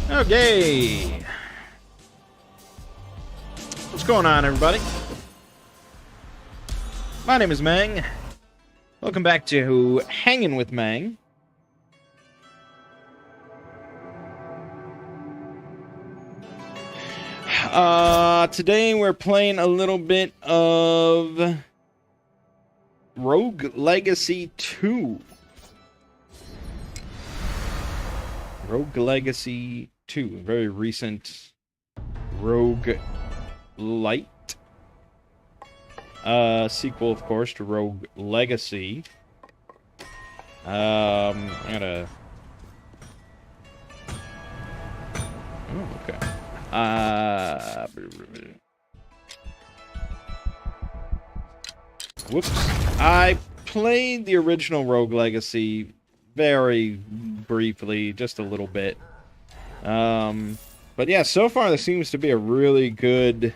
Okay. What's going on, everybody? My name is Mangg. Welcome back to Hanging with Mangg. Today we're playing a little bit of Rogue Legacy 2. Rogue Legacy 2, a very recent Rogue Light sequel, of course, to Rogue Legacy. I'm gonna... Oh, okay. Whoops. I played the original Rogue Legacy very briefly, just a little bit. But yeah, so far this seems to be a really good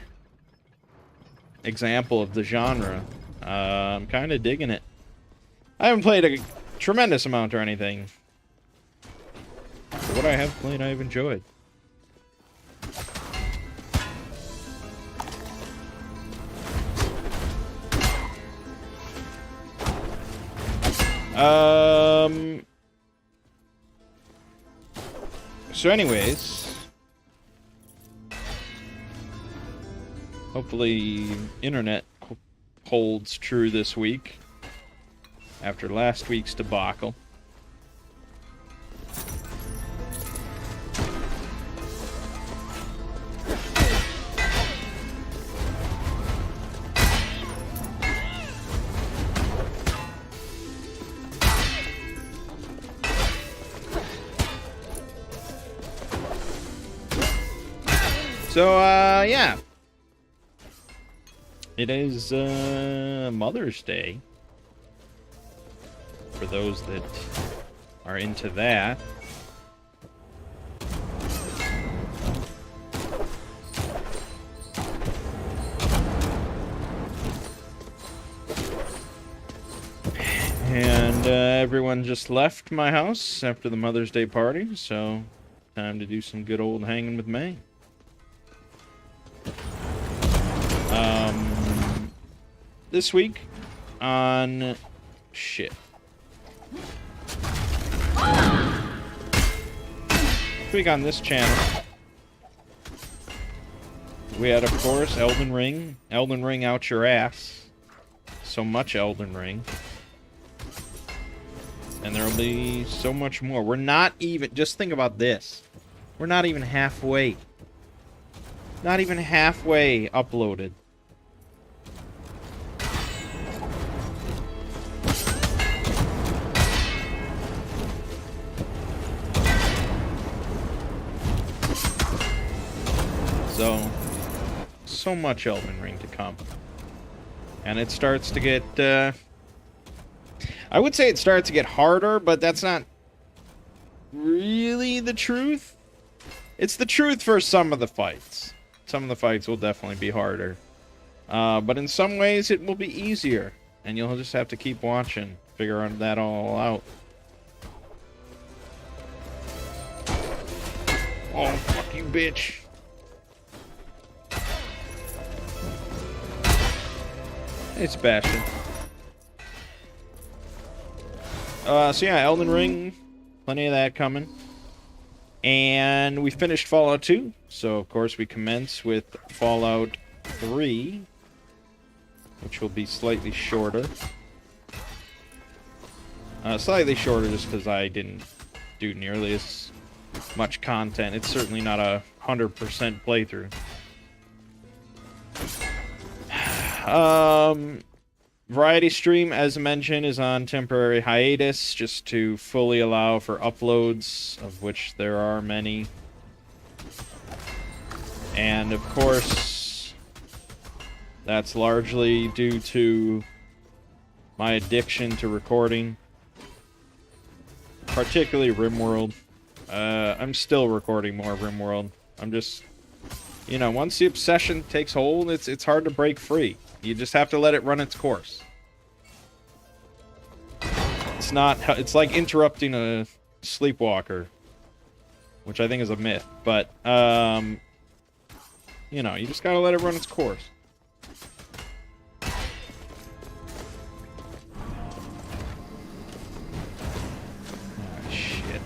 example of the genre. I'm kind of digging it. I haven't played a tremendous amount or anything. But what I have played, I've enjoyed. So anyways, hopefully internet holds true this week after last week's debacle. So, yeah. It is, Mother's Day. For those that are into that. And, everyone just left my house after the Mother's Day party, so time to do some good old hanging with May. This week on shit. This week on this channel, we had, of course, Elden Ring. Elden Ring out your ass. So much Elden Ring. And there'll be so much more. We're not even, just think about this. We're not even halfway. Not even halfway uploaded. So much Elden Ring to come. And it starts to get, I would say it starts to get harder, but that's not really the truth. It's the truth for some of the fights. Some of the fights will definitely be harder. But in some ways it will be easier. And you'll just have to keep watching, figure that all out. Oh, fuck you, bitch. Hey, Sebastian. So yeah, Elden Ring, plenty of that coming. And we finished Fallout 2, so of course we commence with Fallout 3, which will be slightly shorter. Slightly shorter just because I didn't do nearly as much content. It's certainly not a 100% playthrough. Variety Stream, as mentioned, is on temporary hiatus just to fully allow for uploads, of which there are many. And of course, that's largely due to my addiction to recording, particularly RimWorld. I'm still recording more RimWorld. I'm just, you know, once the obsession takes hold, it's hard to break free. You just have to let it run its course. It's like interrupting a sleepwalker. which I think is a myth. But, you know, you just gotta let it run its course. Oh, shit.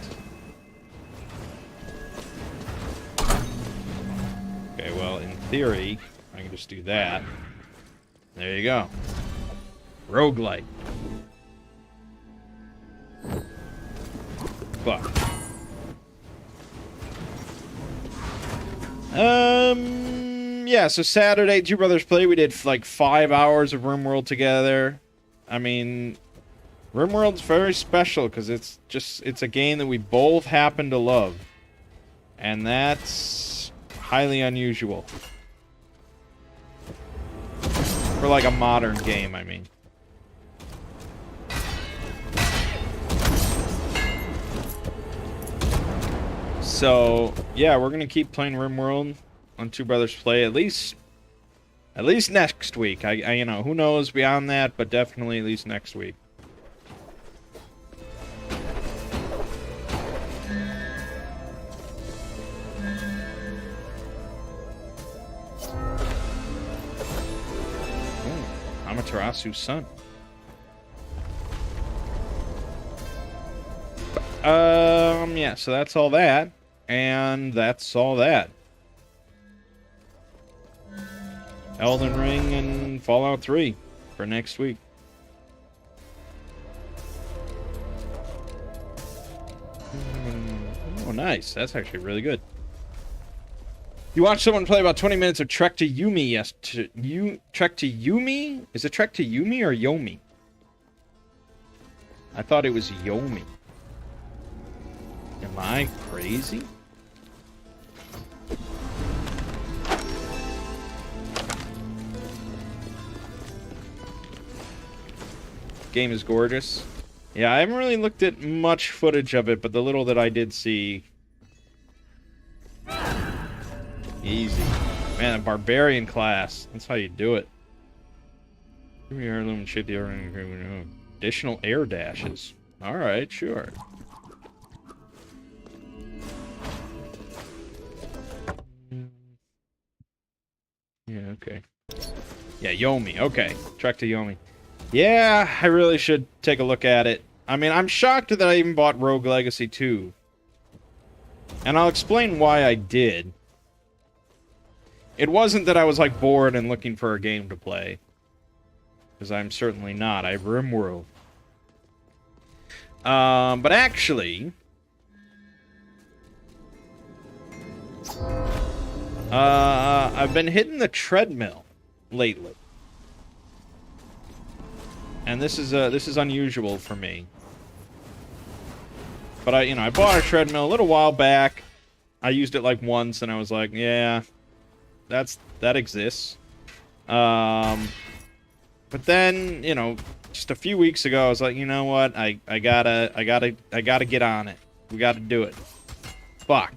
Okay, well, in theory, I can just do that. There you go. Roguelike. Fuck. Yeah, so Saturday, Two Brothers Play, we did like 5 hours of RimWorld together. I mean, RimWorld's very special because it's a game that we both happen to love. And that's highly unusual. For like a modern game, I mean. So, yeah, we're gonna keep playing RimWorld on Two Brothers Play at least next week. I you know, who knows beyond that, but definitely at least next week. Amaterasu's son. Yeah, so that's all that. And that's all that. Elden Ring and Fallout 3 for next week. Oh, nice. That's actually really good. You watched someone play about 20 minutes of Trek to Yomi Trek to Yomi? Is it Trek to Yomi or Yomi? I thought it was Yomi. Am I crazy? Game is gorgeous. Yeah, I haven't really looked at much footage of it, but the little that I did see... Easy. Man, a barbarian class. That's how you do it. Additional air dashes. Alright, sure. Yeah, okay. Yeah, Yomi. Okay. Trek to Yomi. Yeah, I really should take a look at it. I mean, I'm shocked that I even bought Rogue Legacy 2. And I'll explain why I did. It wasn't that I was, like, bored and looking for a game to play. Because I'm certainly not. I have RimWorld. But actually... I've been hitting the treadmill lately. And this is unusual for me. But I bought a treadmill a little while back. I used it like once and I was like, yeah, that exists. But then, just a few weeks ago I was like, you know what? I gotta get on it. We gotta do it. Fuck.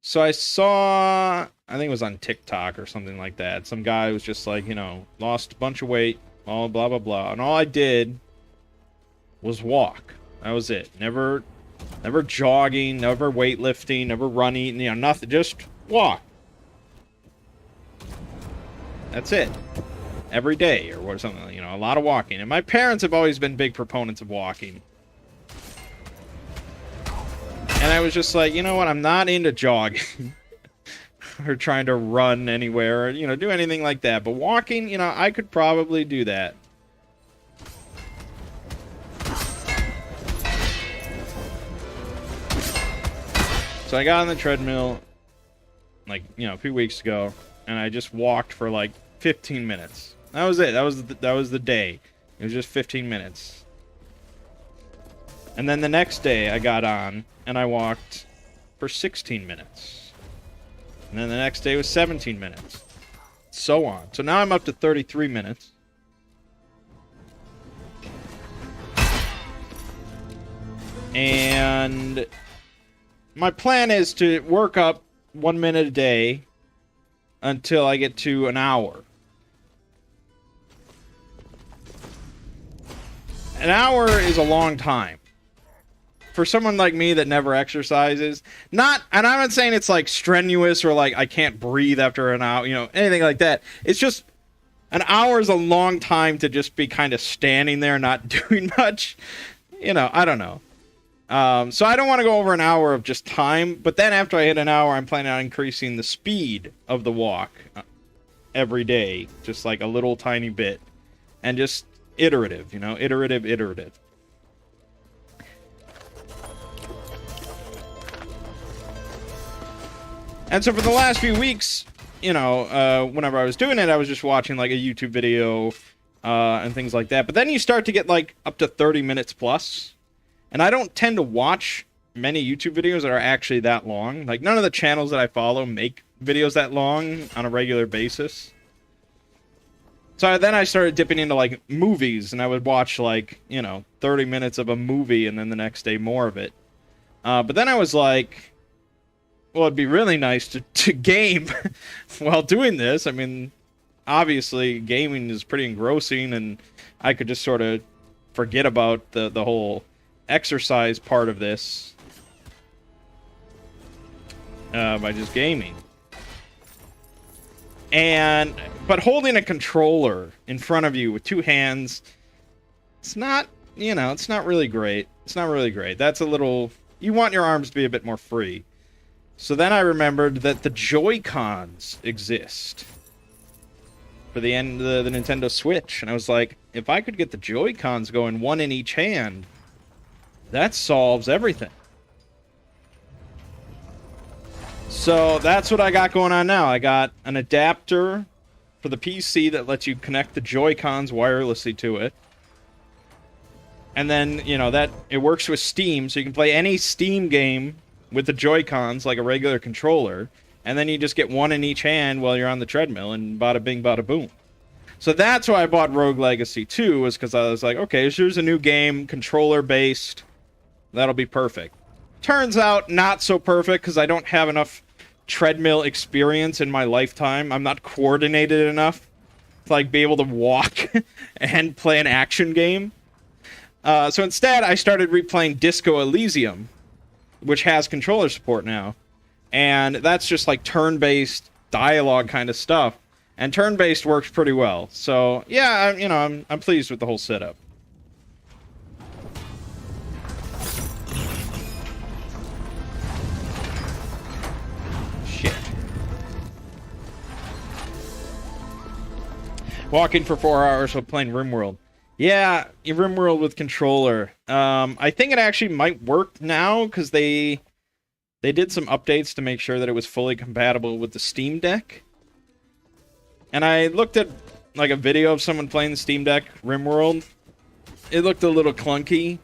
So I saw, I think it was on TikTok or something like that. Some guy was just like, lost a bunch of weight, all blah, blah, blah. And all I did was walk. That was it. Never jogging, never weightlifting, never running, nothing. Just walk. That's it. Every day or something, a lot of walking. And my parents have always been big proponents of walking. And I was just like, you know what, I'm not into jogging. Or trying to run anywhere, or, do anything like that. But walking, I could probably do that. So I got on the treadmill, like, a few weeks ago. And I just walked for, like, 15 minutes. That was it. That was the day. It was just 15 minutes. And then the next day, I got on, and I walked for 16 minutes. And then the next day was 17 minutes. So on. So now I'm up to 33 minutes. And my plan is to work up 1 minute a day until I get to an hour. an hour is a long time. For someone like me that never exercises, and I'm not saying it's like strenuous or like I can't breathe after an hour, you know, anything like that. It's just an hour is a long time to just be kind of standing there not doing much. You know, I don't know. So I don't want to go over an hour of just time, but then after I hit an hour, I'm planning on increasing the speed of the walk every day, just like a little tiny bit, and just iterative, you know, iterative. And so for the last few weeks, you know, whenever I was doing it, I was just watching like a YouTube video and things like that. But then you start to get like up to 30 minutes plus. And I don't tend to watch many YouTube videos that are actually that long. Like none of the channels that I follow make videos that long on a regular basis. So then I started dipping into like movies, and I would watch like, you know, 30 minutes of a movie and then the next day more of it. But then I was like, well, it'd be really nice to game while doing this. I mean, obviously, gaming is pretty engrossing, and I could just sort of forget about the whole exercise part of this by just gaming. But holding a controller in front of you with two hands, it's not, you know, it's not really great. It's not really great. That's a little... You want your arms to be a bit more free. So then I remembered that the Joy-Cons exist for the Nintendo Switch. And I was like, if I could get the Joy-Cons going, one in each hand, that solves everything. So that's what I got going on now. I got an adapter for the PC that lets you connect the Joy-Cons wirelessly to it. And then, you know, that it works with Steam, so you can play any Steam game with the Joy-Cons like a regular controller, and then you just get one in each hand while you're on the treadmill, and bada bing, bada boom. So that's why I bought Rogue Legacy 2, was because I was like, okay, here's a new game, controller-based, that'll be perfect. Turns out, not so perfect, because I don't have enough treadmill experience in my lifetime. I'm not coordinated enough to, like, be able to walk and play an action game. So instead, I started replaying Disco Elysium, which has controller support now. And that's just like turn-based dialogue kind of stuff. And turn-based works pretty well. So, yeah, you know, I'm pleased with the whole setup. Shit. Walking for 4 hours while playing RimWorld. Yeah, RimWorld with controller. I think it actually might work now, because they did some updates to make sure that it was fully compatible with the Steam Deck. And I looked at like a video of someone playing the Steam Deck RimWorld. It looked a little clunky.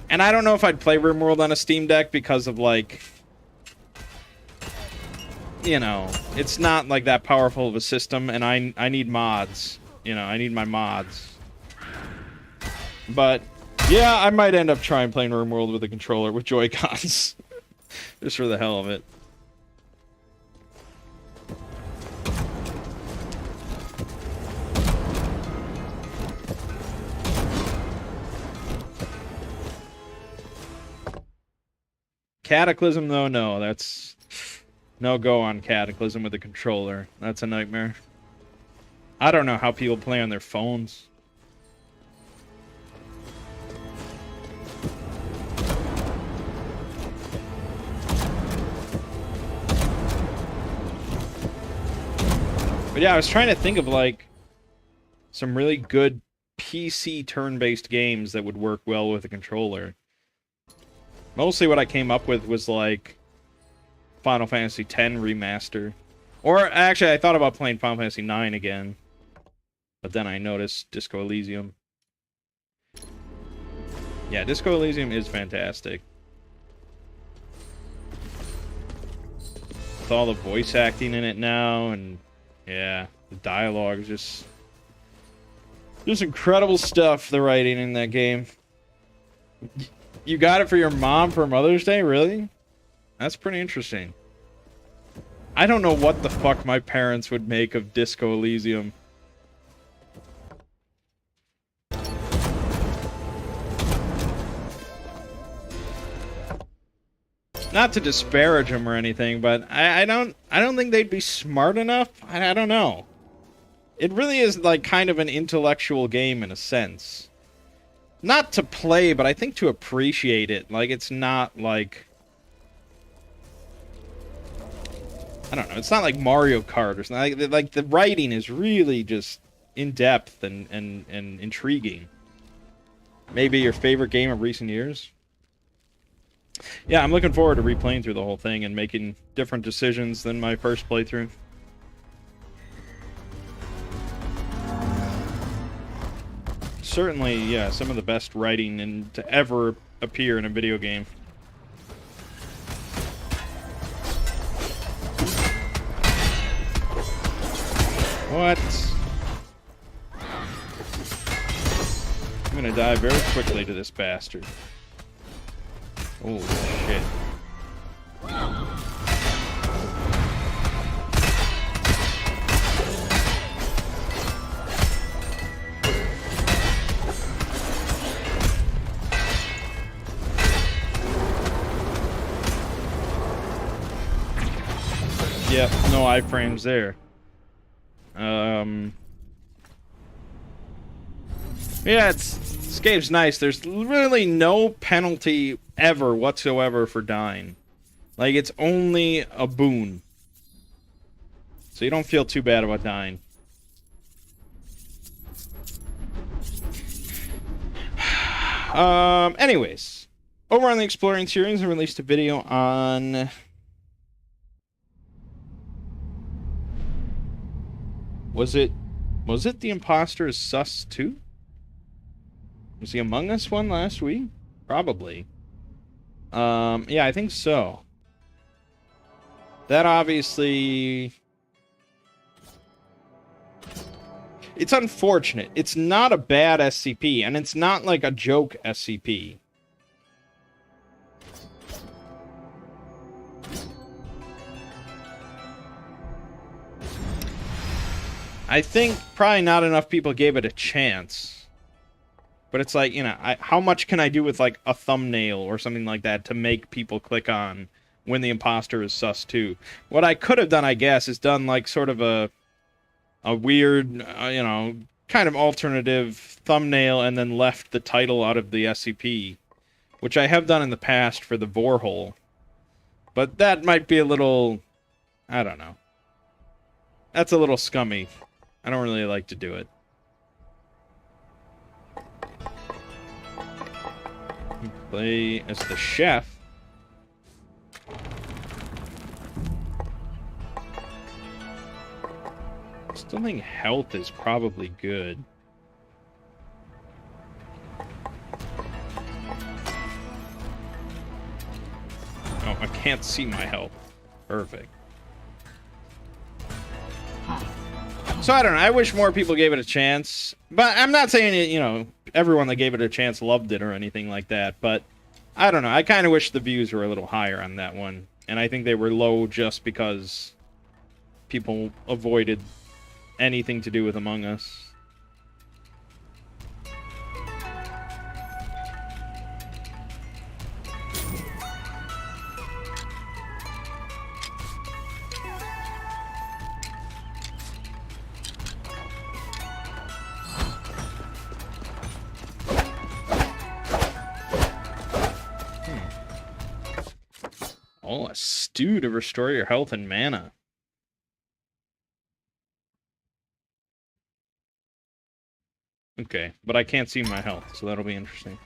And I don't know if I'd play RimWorld on a Steam Deck because of like... You know, it's not like that powerful of a system, and I need mods. You know, I need my mods. But, yeah, I might end up trying playing RimWorld with a controller with Joy-Cons. Just for the hell of it. Cataclysm, though, no. That's... No go on Cataclysm with a controller. That's a nightmare. I don't know how people play on their phones. But yeah, I was trying to think of like some really good PC turn-based games that would work well with a controller. Mostly what I came up with was like Final Fantasy X Remaster. Or actually I thought about playing Final Fantasy IX again. But then I noticed Disco Elysium. Yeah, Disco Elysium is fantastic. With all the voice acting in it now, and yeah, the dialogue is just incredible stuff, the writing in that game. You got it for your mom for Mother's Day? Really? That's pretty interesting. I don't know what the fuck my parents would make of Disco Elysium. Not to disparage them or anything, but I don't think they'd be smart enough. I don't know. It really is like kind of an intellectual game in a sense. Not to play, but I think to appreciate it. Like, it's not like... I don't know. It's not like Mario Kart or something. Like the writing is really just in-depth and intriguing. Maybe your favorite game of recent years? Yeah, I'm looking forward to replaying through the whole thing and making different decisions than my first playthrough. Certainly, yeah, some of the best writing to ever appear in a video game. What? I'm gonna die very quickly to this bastard. Holy shit. Yep, no iframes there. Yeah, this game's nice. There's really no penalty ever whatsoever for dying. Like, it's only a boon. So you don't feel too bad about dying. Anyways. Over on the Exploring series, I released a video on... Was it The Imposter is Sus 2? Was the Among Us one last week? Probably. Yeah, I think so. That obviously... It's unfortunate. It's not a bad SCP, and it's not like a joke SCP. I think probably not enough people gave it a chance. But it's like, you know, how much can I do with, like, a thumbnail or something like that to make people click on when the imposter is sus 2? What I could have done, I guess, is done, like, sort of a weird, you know, kind of alternative thumbnail and then left the title out of the SCP, which I have done in the past for the Vorhole. But that might be a little... I don't know. That's a little scummy. I don't really like to do it. Play as the chef. Still think health is probably good. Oh, I can't see my health. Perfect. So I don't know. I wish more people gave it a chance. But I'm not saying it, you know, everyone that gave it a chance loved it or anything like that. But I don't know. I kind of wish the views were a little higher on that one. And I think they were low just because people avoided anything to do with Among Us. Oh, a stew to restore your health and mana. Okay, but I can't see my health, so that'll be interesting.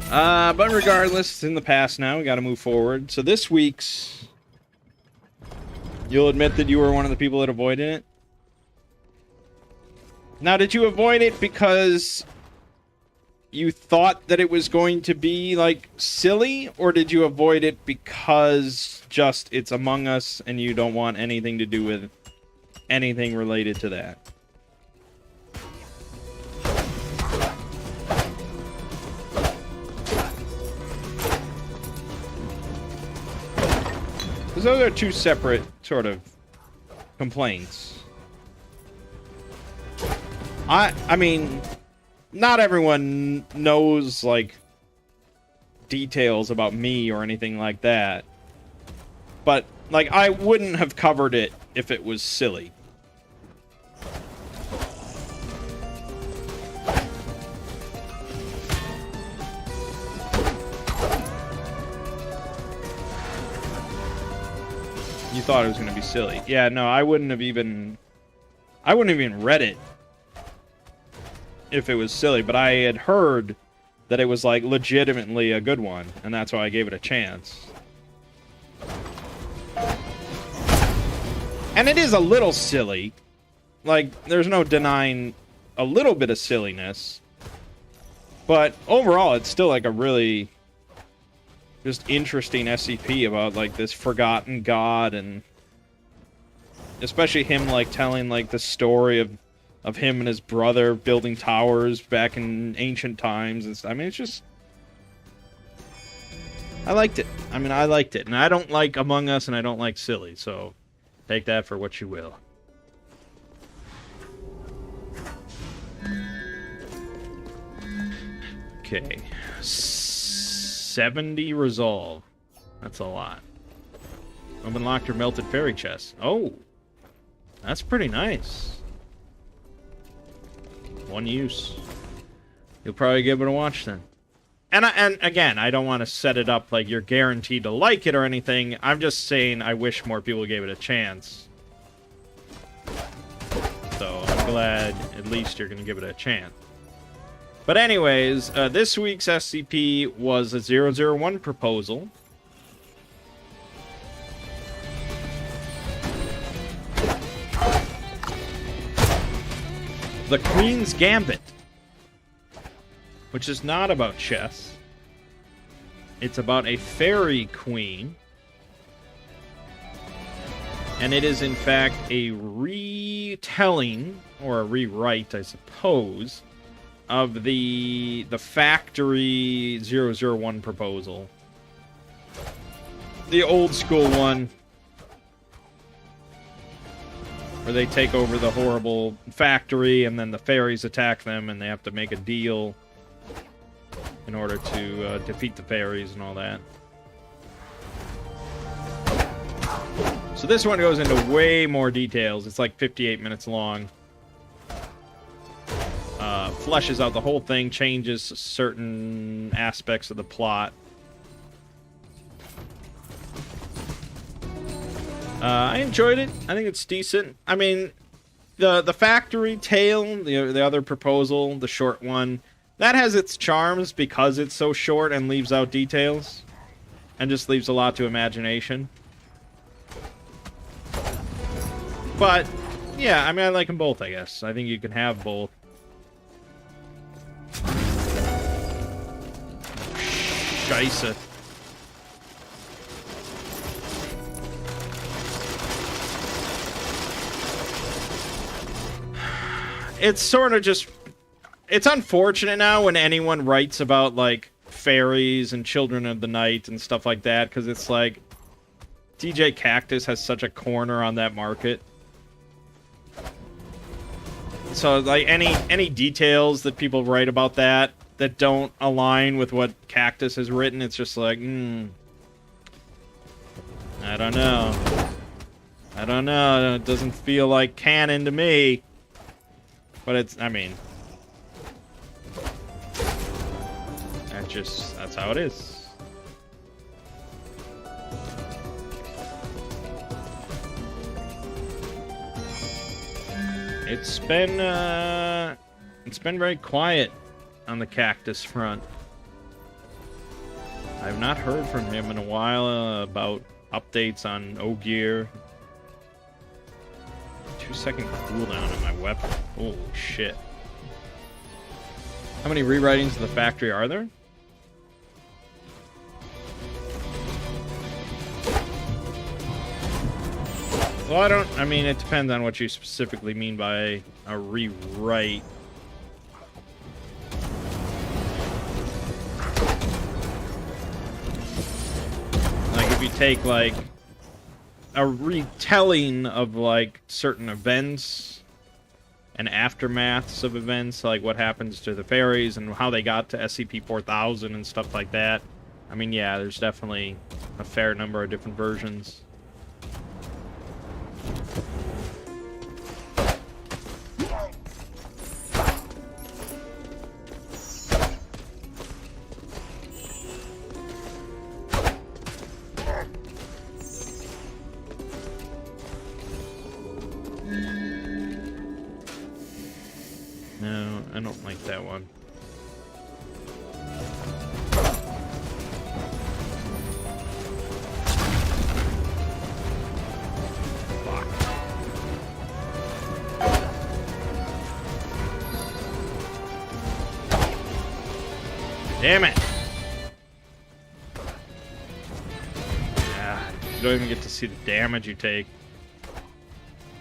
But regardless, it's in the past now. We gotta move forward. So this week's... You'll admit that you were one of the people that avoided it? Now, did you avoid it because... you thought that it was going to be, like, silly? Or did you avoid it because just it's Among Us and you don't want anything to do with anything related to that? Because those are two separate sort of complaints. I mean... not everyone knows, like, details about me or anything like that. But, like, I wouldn't have covered it if it was silly. You thought it was going to be silly. Yeah, no, I wouldn't have even read it if it was silly, but I had heard that it was, like, legitimately a good one, and that's why I gave it a chance. And it is a little silly. Like, there's no denying a little bit of silliness. But overall, it's still, like, a really just interesting SCP about, like, this forgotten god, and especially him, like, telling, like, the story of him and his brother building towers back in ancient times. And I mean, it's just... I liked it. I mean, I liked it. And I don't like Among Us, and I don't like silly, so take that for what you will. Okay. 70 resolve. That's a lot. I've unlocked your melted fairy chest. Oh! That's pretty nice. One use. You'll probably give it a watch then. And again, I don't want to set it up like you're guaranteed to like it or anything. I'm just saying I wish more people gave it a chance. So I'm glad at least you're going to give it a chance. But anyways, this week's SCP was a 001 proposal. The Queen's Gambit, which is not about chess. It's about a fairy queen. And it is, in fact, a retelling, or a rewrite, I suppose, of the Factory 001 proposal. The old school one, where they take over the horrible factory, and then the fairies attack them, and they have to make a deal in order to defeat the fairies and all that. So this one goes into way more details. It's like 58 minutes long. Fleshes out the whole thing, changes certain aspects of the plot. I enjoyed it. I think it's decent. I mean, the factory tale, the other proposal, the short one, that has its charms because it's so short and leaves out details. And just leaves a lot to imagination. But, yeah, I mean, I like them both, I guess. I think you can have both. Scheisse. It's sort of just... It's unfortunate now when anyone writes about, like, fairies and children of the night and stuff like that, because it's like... DJ Cactus has such a corner on that market. So, like, any details that people write about that don't align with what Cactus has written, it's just like, I don't know. I don't know. It doesn't feel like canon to me. But it's, I mean... That's how it is. It's been very quiet on the Cactus front. I've not heard from him in a while about updates on Ogier. 2-second cooldown on my weapon. Holy shit. How many rewritings of the factory are there? Well, I mean, it depends on what you specifically mean by a rewrite. Like, if you take, like, a retelling of, like, certain events and aftermaths of events, like what happens to the fairies and how they got to SCP-4000 and stuff like that, I mean, yeah, there's definitely a fair number of different versions. No, I don't like that one. Fuck. Damn it! Ah, you don't even get to see the damage you take.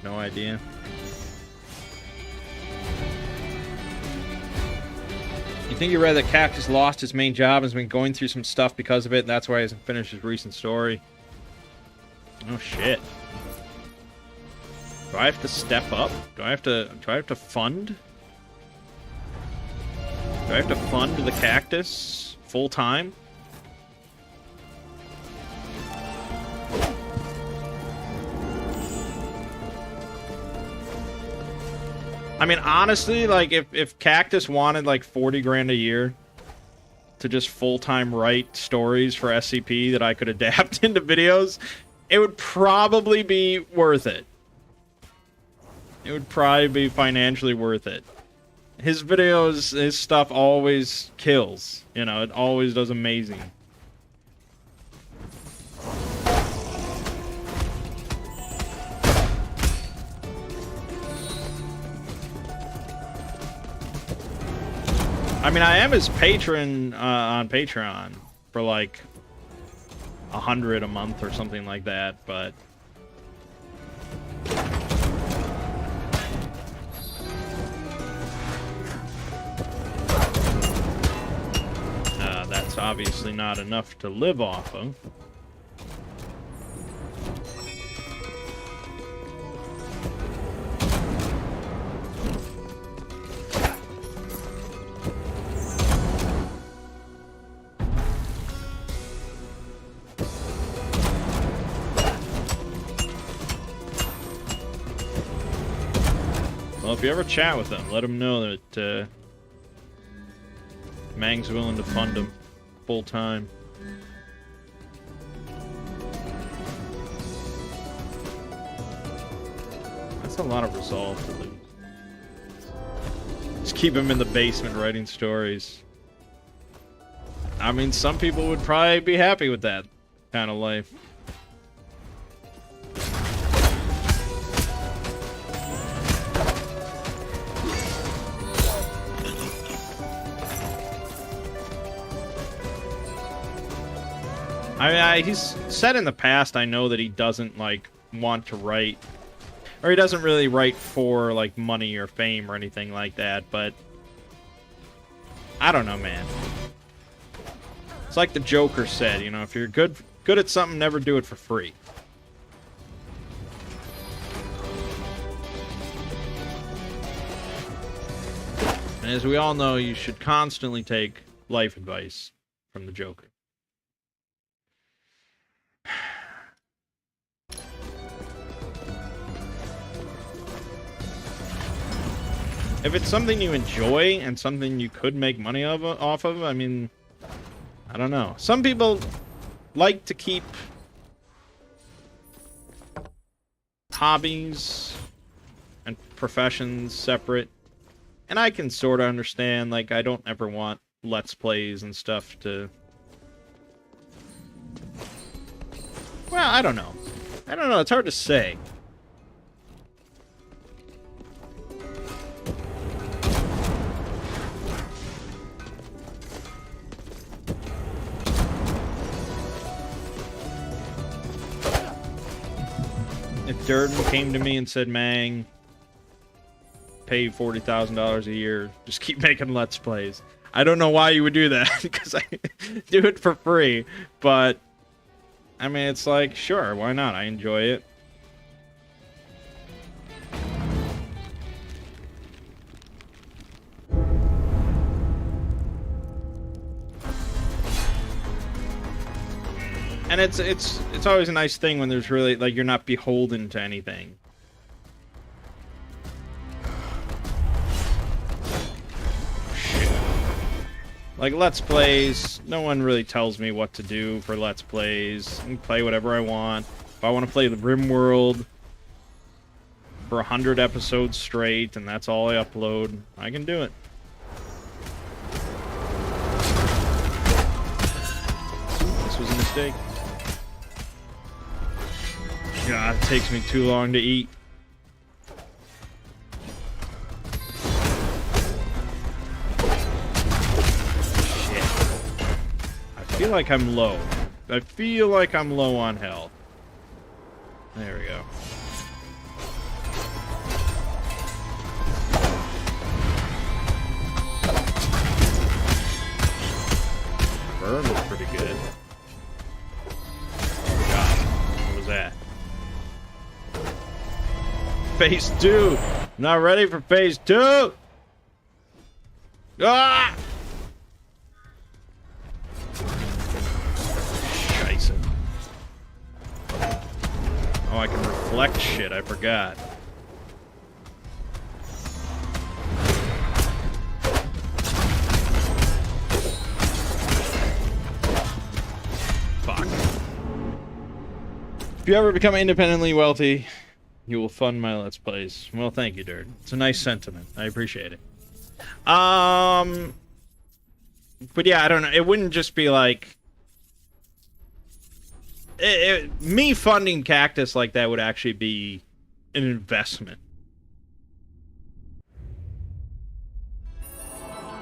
No idea. You think you read that Cactus lost his main job and has been going through some stuff because of it, and that's why he hasn't finished his recent story? Oh shit. Do I have to step up? Do I have to fund? Do I have to fund the Cactus full time? I mean, honestly, like, if Cactus wanted, like, 40 grand a year to just full-time write stories for SCP that I could adapt into videos, it would probably be worth it. It would probably be financially worth it. His videos, his stuff always kills. You know, it always does amazing. I mean, I am his patron on Patreon for like 100 a month or something like that, but that's obviously not enough to live off of. Well, if you ever chat with them, let them know that Mangg's willing to fund him full time. That's a lot of resolve to lose. Just keep him in the basement writing stories. I mean, some people would probably be happy with that kind of life. I mean, he's said in the past, I know that he doesn't, like, want to write, or he doesn't really write for, like, money or fame or anything like that, but I don't know, man. It's like the Joker said, you know, if you're good at something, never do it for free. And as we all know, you should constantly take life advice from the Joker. If it's something you enjoy and something you could make money off of, I mean, I don't know. Some people like to keep hobbies and professions separate. And I can sort of understand, like, I don't ever want Let's Plays and stuff to... Well, I don't know. I don't know, it's hard to say. If Durden came to me and said, Mangg, pay you $40,000 a year, just keep making Let's Plays. I don't know why you would do that, because I do it for free, but, I mean, it's like, sure, why not? I enjoy it. And it's always a nice thing when there's really, like, you're not beholden to anything. Shit. Like, Let's Plays, no one really tells me what to do for Let's Plays. I can play whatever I want. If I want to play the RimWorld for 100 episodes straight, and that's all I upload, I can do it. This was a mistake. God, it takes me too long to eat. Shit. I feel like I'm low. I feel like I'm low on health. There we go. Burn was pretty good. Oh god, what was that? Phase 2! I'm not ready for Phase 2! Ah! Scheiße. Oh, I can reflect shit, I forgot. Fuck. If you ever become independently wealthy, you will fund my Let's Plays. Well, thank you, Dirt. It's a nice sentiment. I appreciate it. But yeah, I don't know. It wouldn't just be like... me funding Cactus like that would actually be an investment.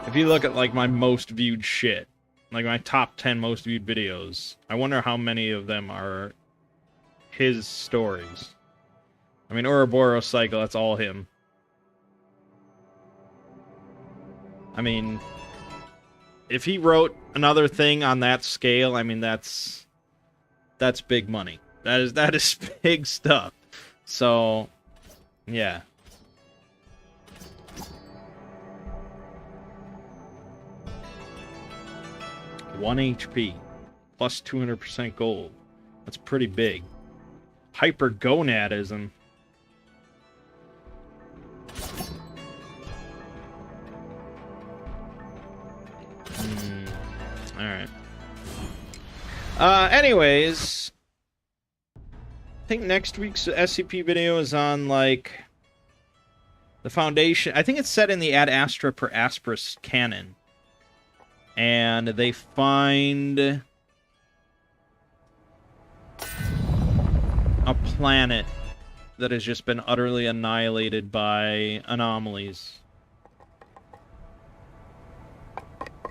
If you look at, like, my most viewed shit, like my top 10 most viewed videos, I wonder how many of them are his stories. I mean, Ouroboros Cycle, that's all him. I mean, if he wrote another thing on that scale, I mean, that's big money. That is big stuff. So, yeah. One HP, plus 200% gold. That's pretty big. Hypergonadism. Alright. Anyways, I think next week's SCP video is on, like, the Foundation. I think it's set in the Ad Astra per Asperis canon. And they find a planet that has just been utterly annihilated by anomalies.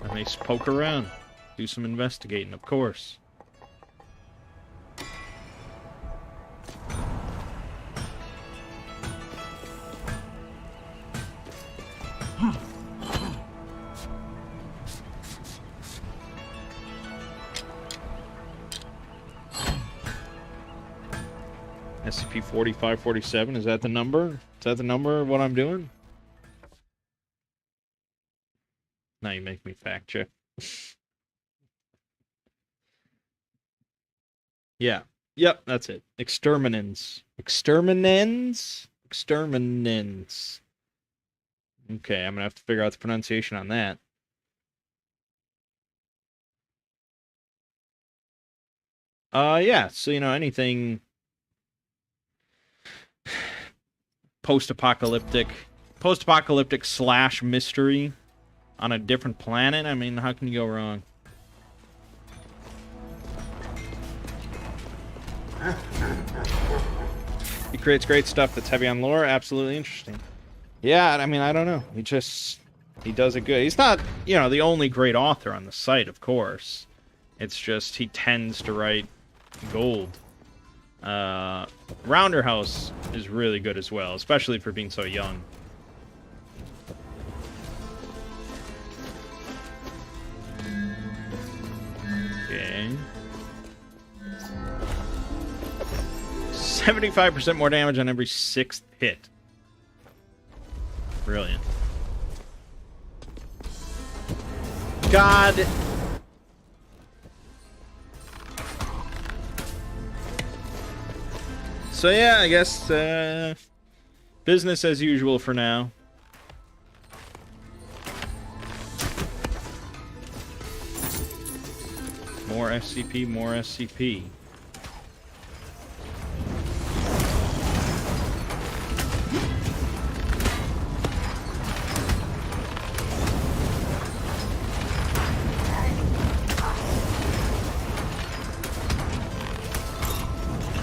And they poke around, do some investigating, of course. SCP-4547, is that the number? Is that the number of what I'm doing? Now you make me fact check. Yeah. Yep, that's it. Exterminans. Exterminans? Exterminans. Okay, I'm gonna have to figure out the pronunciation on that. Yeah, so, you know, anything post-apocalyptic slash mystery on a different planet, I mean, how can you go wrong? He creates great stuff that's heavy on lore, absolutely interesting. Yeah, I mean, I don't know. He does it good. He's not, you know, the only great author on the site, of course. It's just he tends to write gold. Rounderhouse is really good as well, especially for being so young. Okay. 75% more damage on every 6th hit. Brilliant. So yeah, I guess business as usual for now. More SCP, more SCP.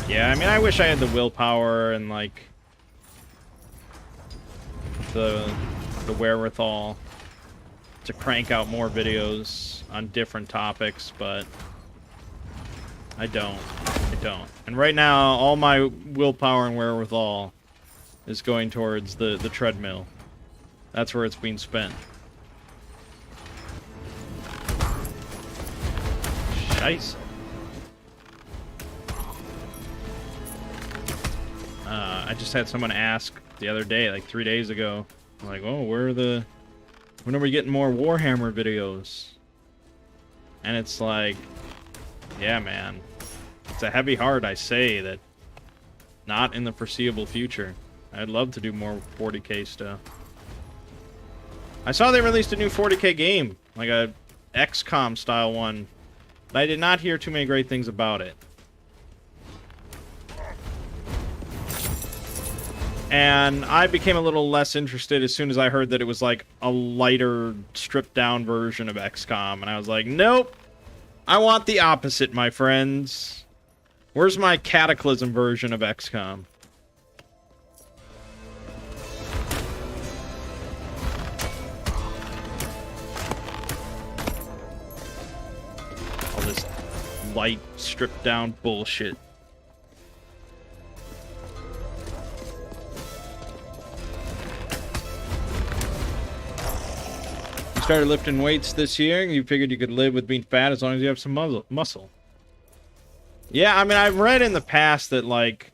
Yeah, I mean, I wish I had the willpower and, like, the wherewithal to crank out more videos on different topics, but I don't. And right now, all my willpower and wherewithal is going towards the treadmill. That's where it's being spent. Scheiße. I just had someone ask the other day, like 3 days ago, like, oh, when are we getting more Warhammer videos? And it's like, yeah, man, it's a heavy heart, I say, that not in the foreseeable future. I'd love to do more 40k stuff. I saw they released a new 40k game, like a XCOM style one, but I did not hear too many great things about it. And I became a little less interested as soon as I heard that it was like a lighter, stripped-down version of XCOM. And I was like, nope. I want the opposite, my friends. Where's my Cataclysm version of XCOM? All this light, stripped-down bullshit. Started lifting weights this year. You figured you could live with being fat as long as you have some muscle. Yeah, I mean, I've read in the past that, like,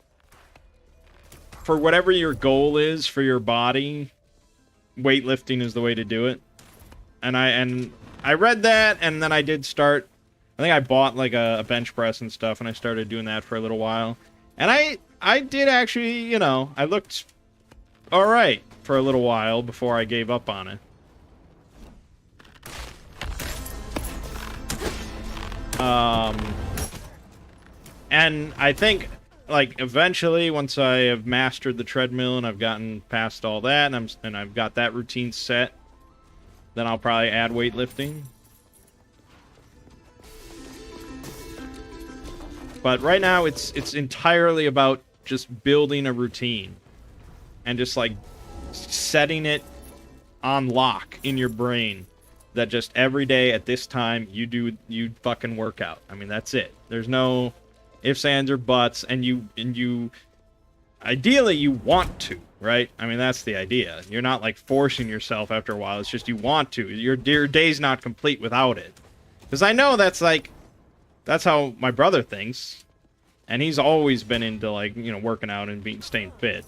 for whatever your goal is for your body, weightlifting is the way to do it. And I read that, and then I did start. I think I bought like a bench press and stuff, and I started doing that for a little while. And I did actually, you know, I looked all right for a little while before I gave up on it. And I think, like, eventually, once I have mastered the treadmill and I've gotten past all that, and I've got that routine set, then I'll probably add weightlifting. But right now, it's entirely about just building a routine and just, like, setting it on lock in your brain. That just every day at this time you fucking work out. I mean, that's it. There's no ifs, ands, or buts, and you ideally you want to, right? I mean, that's the idea. You're not like forcing yourself after a while. It's just you want to. Your day's not complete without it. Because I know that's how my brother thinks, and he's always been into, like, you know, working out and staying fit.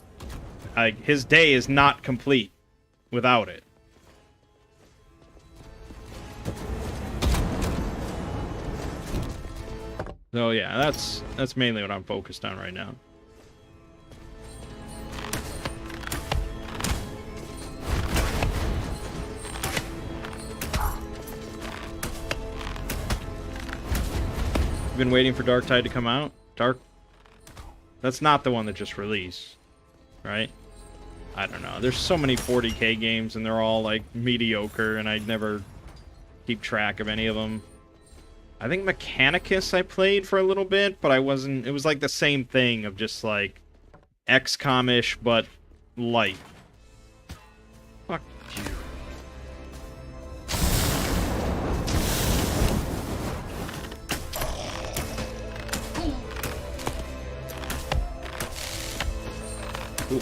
Like, his day is not complete without it. So yeah, that's mainly what I'm focused on right now. You've been waiting for Dark Tide to come out? That's not the one that just released, right? I don't know. There's so many 40k games and they're all like mediocre, and I never keep track of any of them. I think Mechanicus I played for a little bit, but I wasn't. It was like the same thing of just like XCOM-ish, but light. Fuck you. Ooh.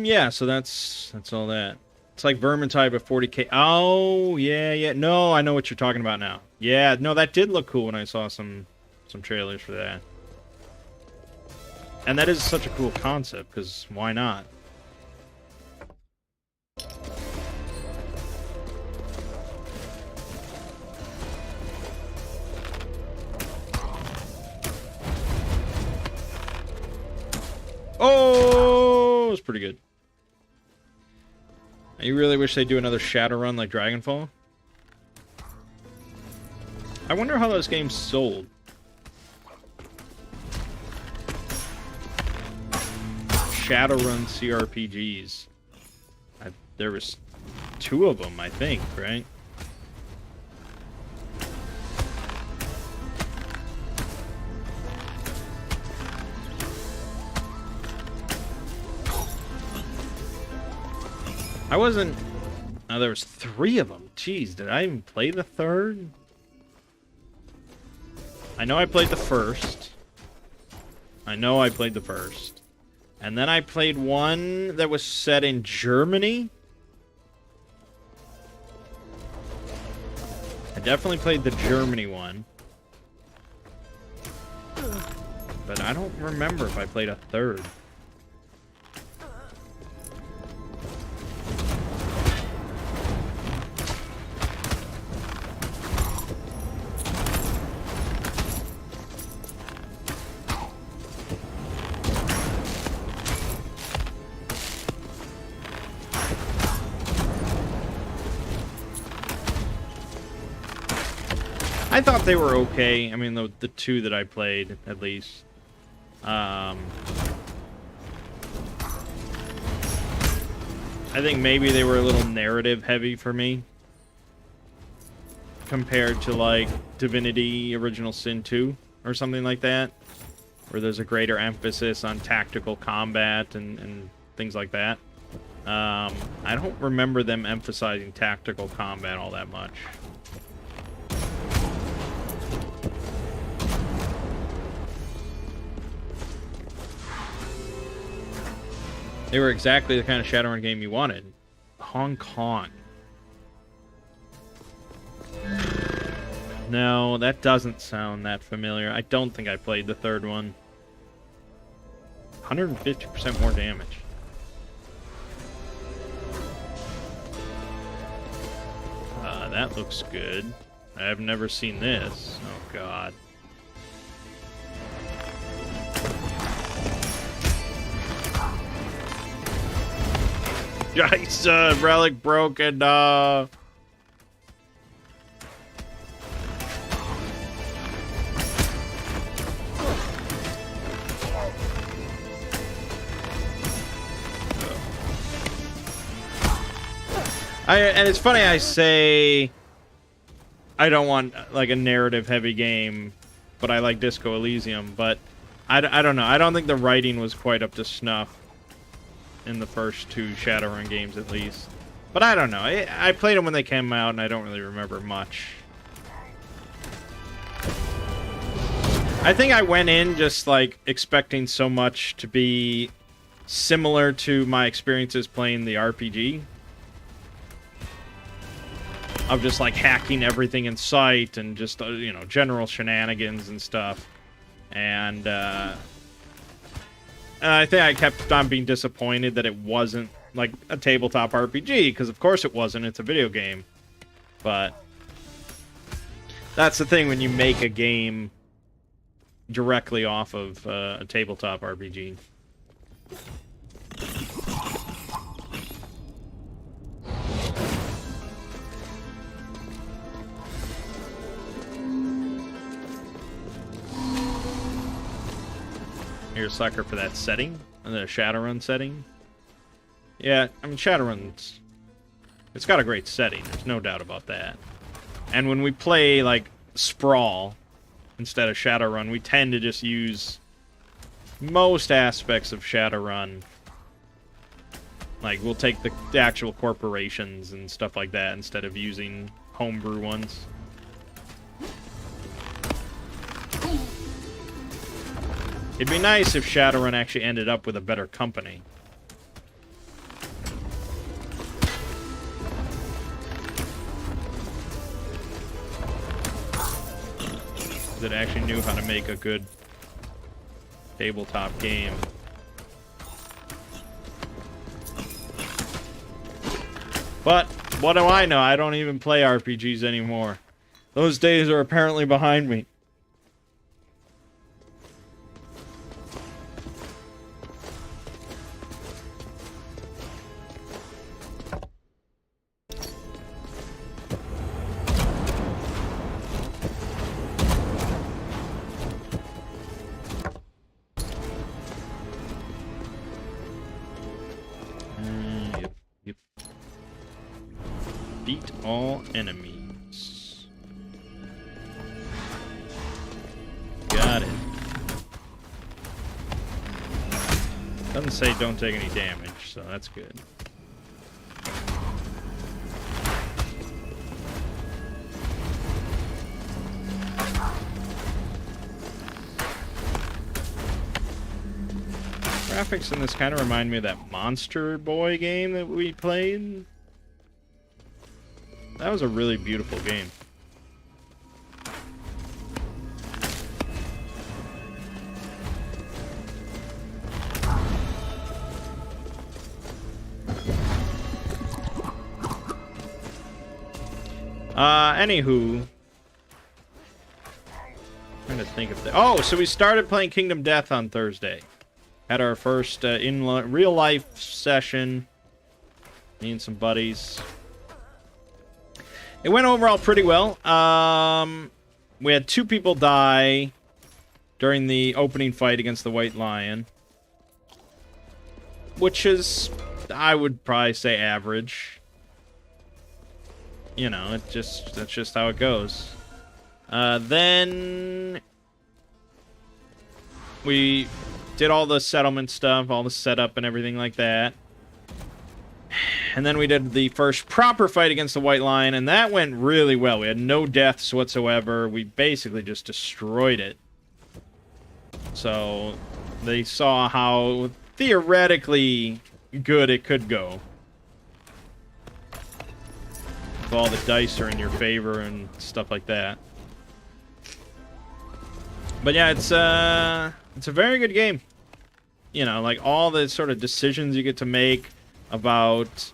Yeah, so that's all that. It's like Vermintide but 40k. Oh, yeah. No, I know what you're talking about now. Yeah, no, that did look cool when I saw some trailers for that. And that is such a cool concept, because why not? Oh, it was pretty good. You really wish they'd do another Shadowrun like Dragonfall? I wonder how those games sold. Shadowrun CRPGs. There was 2 of them, I think, right? I wasn't... Oh, there was 3 of them. Jeez, did I even play the 3rd? I know I played the 1st. I know I played the 1st. And then I played one that was set in Germany. I definitely played the Germany one. But I don't remember if I played a 3rd. I thought they were okay. I mean, the 2 that I played, at least. I think maybe they were a little narrative heavy for me. Compared to, like, Divinity Original Sin 2 or something like that. Where there's a greater emphasis on tactical combat and things like that. I don't remember them emphasizing tactical combat all that much. They were exactly the kind of Shadowrun game you wanted. Hong Kong. No, that doesn't sound that familiar. I don't think I played the 3rd one. 150% more damage. That looks good. I've never seen this. Oh, God. Yikes, relic broken, And it's funny I say I don't want, like, a narrative-heavy game, but I like Disco Elysium, but I don't know. I don't think the writing was quite up to snuff in the first 2 Shadowrun games, at least. But I don't know. I played them when they came out, and I don't really remember much. I think I went in just, like, expecting so much to be similar to my experiences playing the RPG. Of just, like, hacking everything in sight and just, you know, general shenanigans and stuff. And I think I kept on being disappointed that it wasn't, like, a tabletop RPG, because of course it wasn't. It's a video game. But that's the thing when you make a game directly off of a tabletop RPG. You're a sucker for that setting? The Shadowrun setting? Yeah, I mean, Shadowrun's... It's got a great setting, there's no doubt about that. And when we play, like, Sprawl instead of Shadowrun, we tend to just use most aspects of Shadowrun. Like, we'll take the actual corporations and stuff like that instead of using homebrew ones. It'd be nice if Shadowrun actually ended up with a better company. That actually knew how to make a good tabletop game. But, what do I know? I don't even play RPGs anymore. Those days are apparently behind me. all enemies. Got it. Doesn't say don't take any damage, so that's good. Graphics in this kind of remind me of that Monster Boy game that we played. That was a really beautiful game. Anywho. Trying to think of oh, so we started playing Kingdom Death on Thursday. Had our first real life session. Me and some buddies. It went overall pretty well. We had 2 people die during the opening fight against the White Lion. Which is, I would probably say, average. You know, that's just how it goes. Then we did all the settlement stuff, all the setup and everything like that. And then we did the first proper fight against the White Lion, and that went really well. We had no deaths whatsoever. We basically just destroyed it. So they saw how theoretically good it could go. If all the dice are in your favor and stuff like that. But yeah, it's a very good game. You know, like all the sort of decisions you get to make about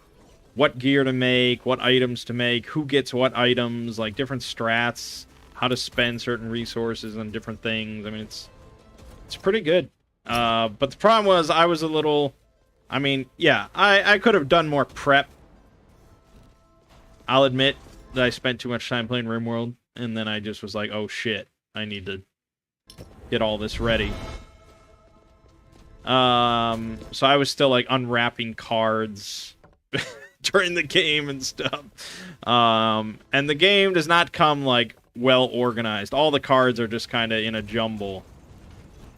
what gear to make, what items to make, who gets what items, like different strats, how to spend certain resources on different things. I mean, it's pretty good. But the problem was I was a little... I mean, yeah, I could have done more prep. I'll admit that I spent too much time playing RimWorld, and then I just was like, oh shit, I need to get all this ready. So I was still like unwrapping cards during the game and stuff. And the game does not come like well organized. All the cards are just kind of in a jumble,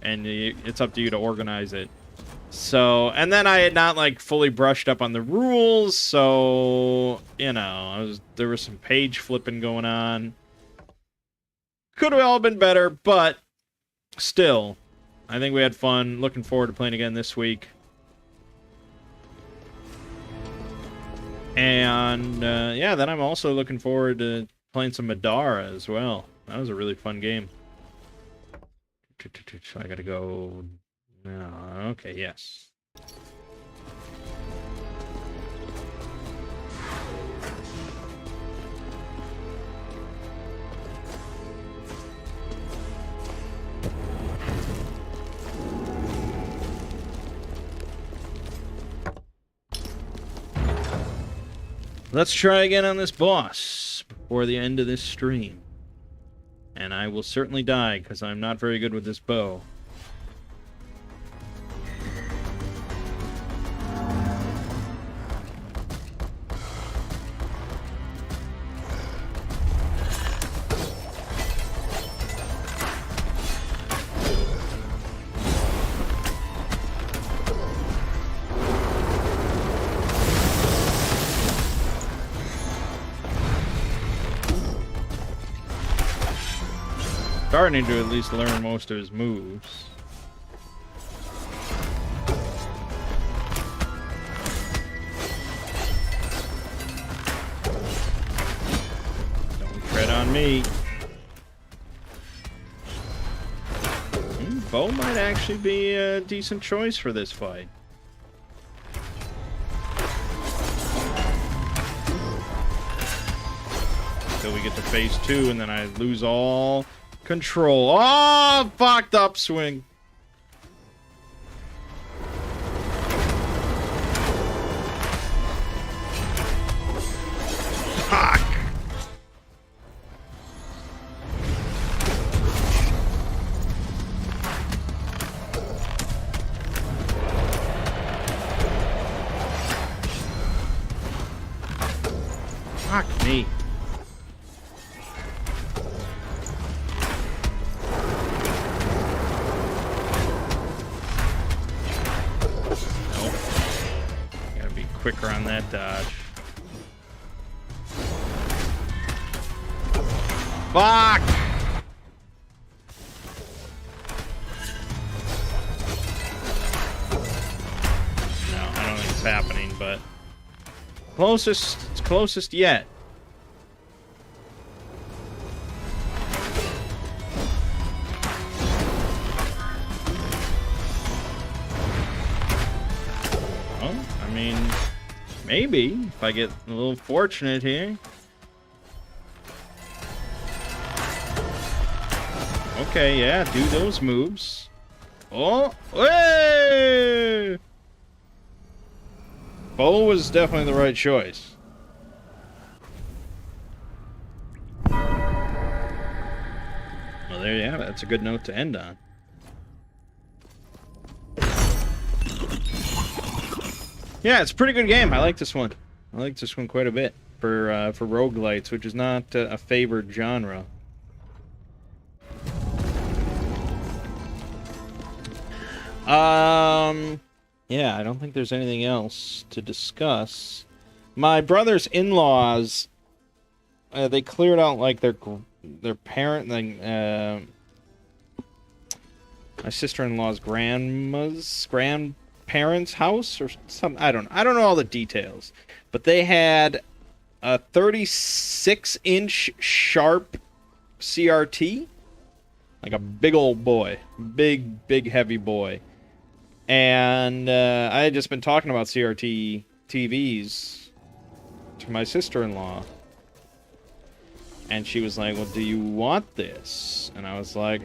and it's up to you to organize it. So, and then I had not like fully brushed up on the rules, so you know, there was some page flipping going on. Could have all been better, but still, I think we had fun. Looking forward to playing again this week. And yeah, then I'm also looking forward to playing some Madara as well. That was a really fun game. So I gotta go. No, okay, yes. Let's try again on this boss before the end of this stream. And I will certainly die because I'm not very good with this bow. Starting to at least learn most of his moves. Don't tread on me. Bow might actually be a decent choice for this fight. Until we get to phase 2 and then I lose all control. Oh, fucked up swing. Fuck. Fuck. Me. Nope. Gotta be quicker on that dodge. Fuck! No, I don't think it's happening, but it's closest yet. Well, I mean, maybe if I get a little fortunate here. Okay, yeah, do those moves. Oh, hey! Bow was definitely the right choice. Well, there you have it. That's a good note to end on. Yeah, it's a pretty good game. I like this one. I like this one quite a bit for roguelites, which is not a favored genre. Yeah, I don't think there's anything else to discuss. My brother's in-laws, they cleared out like their parent, like my sister-in-law's grandparents' house or something. I don't know all the details, but they had a 36-inch sharp CRT, like a big old boy, big heavy boy. And I had just been talking about CRT TVs to my sister-in-law. And she was like, well, do you want this? And I was like,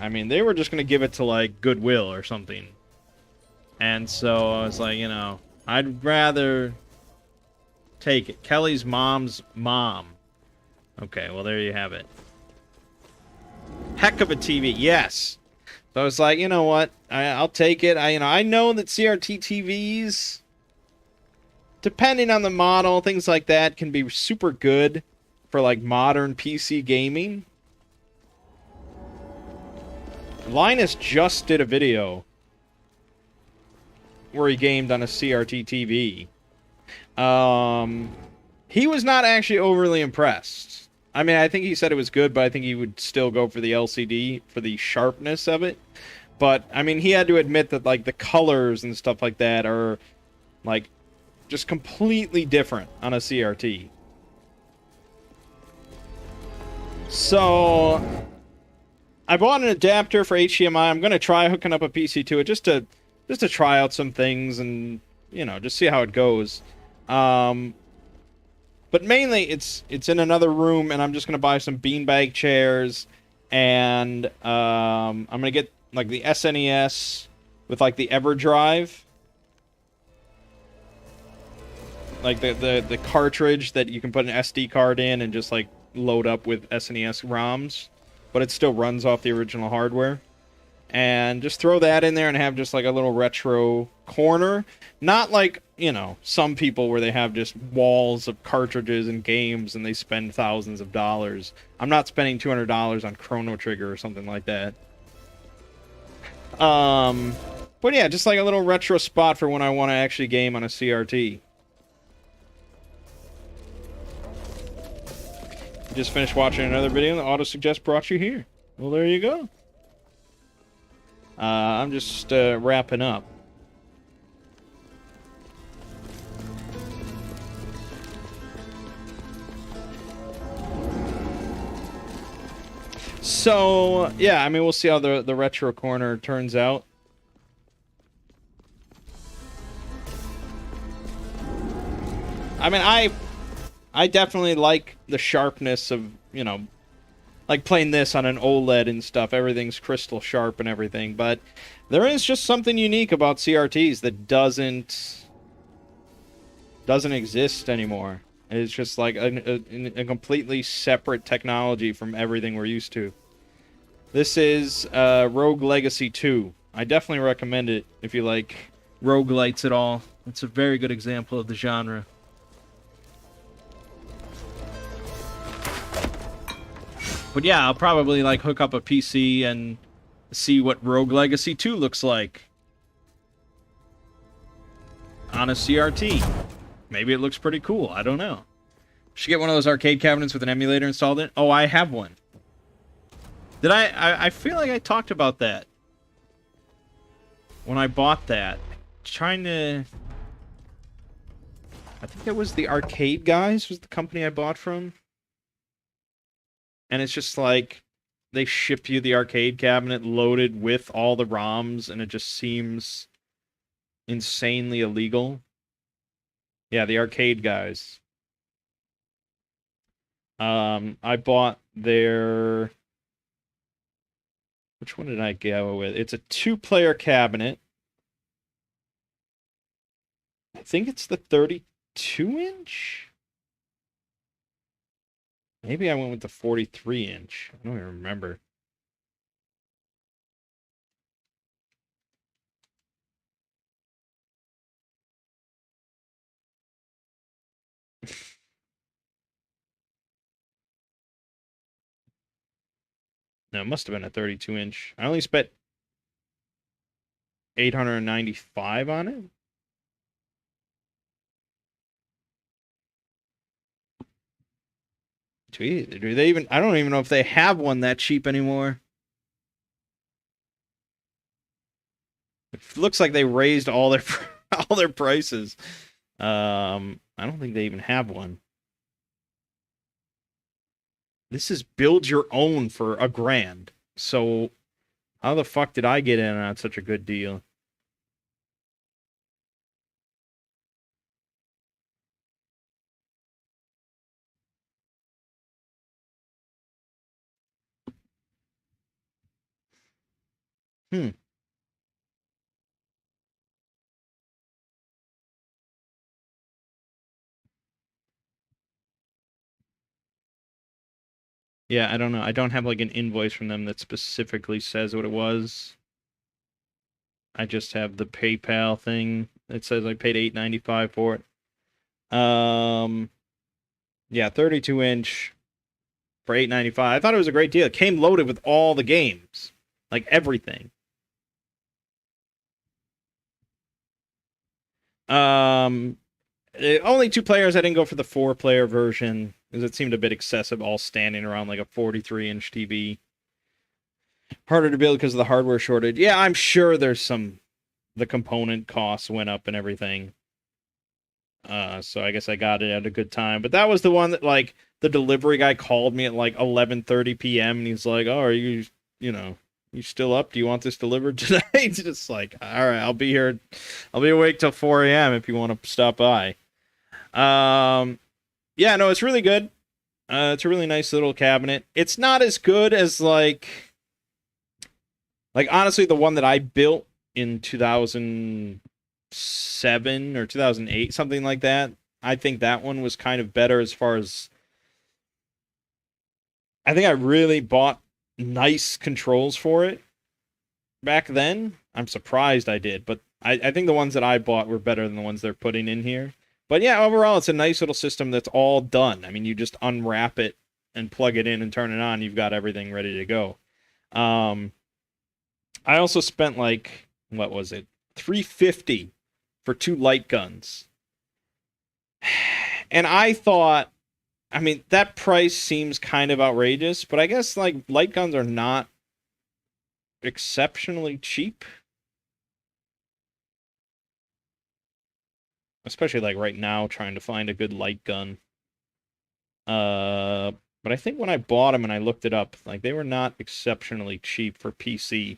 I mean, they were just going to give it to, like, Goodwill or something. And so I was like, you know, I'd rather take it. Kelly's mom's mom. Okay, well, there you have it. Heck of a TV, yes. So I was like, you know what? I'll take it. I know that CRT TVs, depending on the model, things like that, can be super good for like modern PC gaming. Linus just did a video where he gamed on a CRT TV. He was not actually overly impressed. I mean, I think he said it was good, but I think he would still go for the LCD for the sharpness of it. But, I mean, he had to admit that, like, the colors and stuff like that are, like, just completely different on a CRT. So, I bought an adapter for HDMI. I'm going to try hooking up a PC to it just to try out some things and, you know, just see how it goes. But mainly, it's in another room, and I'm just going to buy some beanbag chairs, and I'm going to get, like, the SNES with, like, the EverDrive. Like, the cartridge that you can put an SD card in and just, like, load up with SNES ROMs. But it still runs off the original hardware. And just throw that in there and have just, like, a little retro corner. Not like, you know, some people where they have just walls of cartridges and games and they spend thousands of dollars. I'm not spending $200 on Chrono Trigger or something like that. But yeah, just like a little retro spot for when I want to actually game on a CRT. Just finished watching another video and the auto-suggest brought you here. Well, there you go. I'm just wrapping up. So, yeah, I mean, we'll see how the retro corner turns out. I mean, I definitely like the sharpness of, you know, like playing this on an OLED and stuff. Everything's crystal sharp and everything. But there is just something unique about CRTs that doesn't exist anymore. It's just like a completely separate technology from everything we're used to. This is Rogue Legacy 2. I definitely recommend it if you like roguelites at all. It's a very good example of the genre. But yeah, I'll probably like hook up a PC and see what Rogue Legacy 2 looks like on a CRT. Maybe it looks pretty cool. I don't know. Should get one of those arcade cabinets with an emulator installed in. Oh, I have one. Did I feel like I talked about that when I bought that. Trying to... I think that was the Arcade Guys was the company I bought from. And it's just like, they ship you the arcade cabinet loaded with all the ROMs, and it just seems insanely illegal. Yeah, the Arcade Guys. I bought their... Which one did I go with? It's a 2-player cabinet. I think it's the 32-inch? Maybe I went with the 43-inch. I don't even remember. No, it must have been a 32-inch. I only spent $895 on it. Do they even... I don't even know if they have one that cheap anymore. It looks like they raised all their all their prices. I don't think they even have one. This is build your own for $1,000. So how the fuck did I get in on such a good deal? Hmm. Yeah, I don't know. I don't have like an invoice from them that specifically says what it was. I just have the PayPal thing. It says I paid $895 for it. Yeah, 32-inch for $895. I thought it was a great deal. It came loaded with all the games, like everything. Only 2 players. I didn't go for the 4-player version because it seemed a bit excessive, all standing around like a 43-inch TV. Harder to build because of the hardware shortage. Yeah, I'm sure there's some... The component costs went up and everything. So I guess I got it at a good time. But that was the one that, like, the delivery guy called me at, like, 11:30 p.m. and he's like, oh, are you, you still up? Do you want this delivered tonight? Just like, all right, I'll be here. I'll be awake till 4 a.m. if you want to stop by. Yeah, no, it's really good. It's a really nice little cabinet. It's not as good as, like, honestly, the one that I built in 2007 or 2008, something like that. I think that one was kind of better as far as... I think I really bought nice controls for it back then. I'm surprised I did, but I think the ones that I bought were better than the ones they're putting in here. But yeah, overall, it's a nice little system that's all done. I mean, you just unwrap it and plug it in and turn it on. You've got everything ready to go. I also spent like... What was it? $350 for 2 light guns. And I thought, I mean, that price seems kind of outrageous, but I guess like light guns are not exceptionally cheap. Especially like right now trying to find a good light gun. But I think when I bought them and I looked it up, like they were not exceptionally cheap for PC.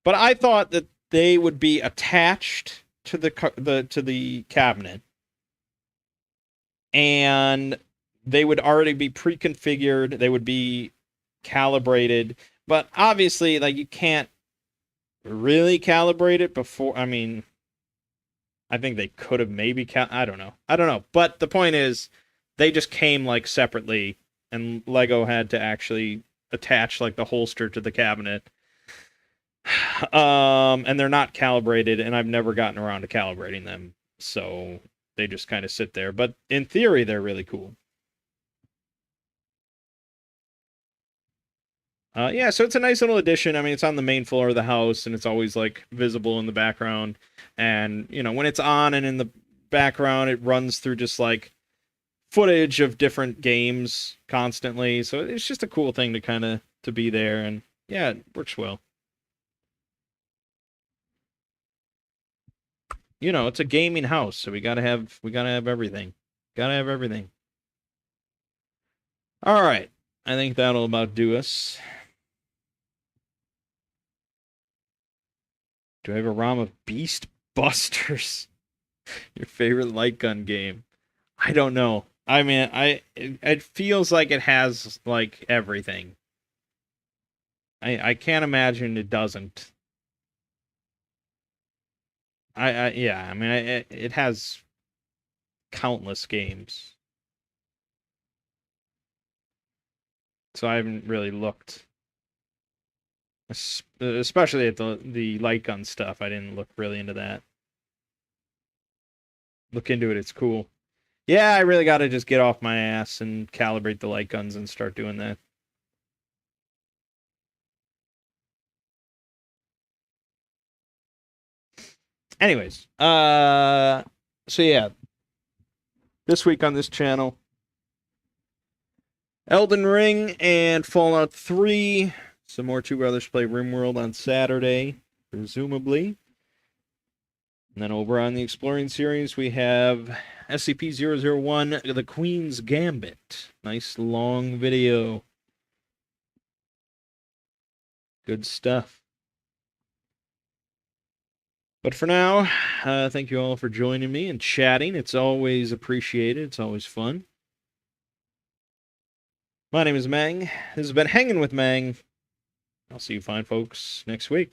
But I thought that they would be attached to the cabinet, and they would already be pre-configured. They would be calibrated, but obviously, like you can't really calibrate it before. I mean, I think they could have maybe. I don't know. But the point is, they just came like separately, and Lego had to actually attach like the holster to the cabinet. And they're not calibrated, and I've never gotten around to calibrating them, so they just kind of sit there. But in theory, they're really cool. Yeah, so it's a nice little addition. I mean, it's on the main floor of the house, and it's always like visible in the background. And when it's on and in the background, it runs through just like footage of different games constantly. So it's just a cool thing to kind of to be there, and yeah, it works well. It's a gaming house, so we gotta have everything. Gotta have everything. All right, I think that'll about do us. Do I have a ROM of Beast Busters? Your favorite light gun game? I don't know. I mean, it feels like it has like everything. I can't imagine it doesn't. Yeah. I mean, it has countless games, so I haven't really looked, especially at the light gun stuff. I didn't look really into that. Look into it. It's cool. Yeah, I really got to just get off my ass and calibrate the light guns and start doing that. Anyways, so yeah, this week on this channel, Elden Ring and Fallout 3. Some more Two Brothers Play RimWorld on Saturday, presumably. And then over on the Exploring series, we have SCP-001, The Queen's Gambit. Nice long video. Good stuff. But for now, thank you all for joining me and chatting. It's always appreciated. It's always fun. My name is Mangg. This has been Hanging with Mangg. I'll see you fine folks next week.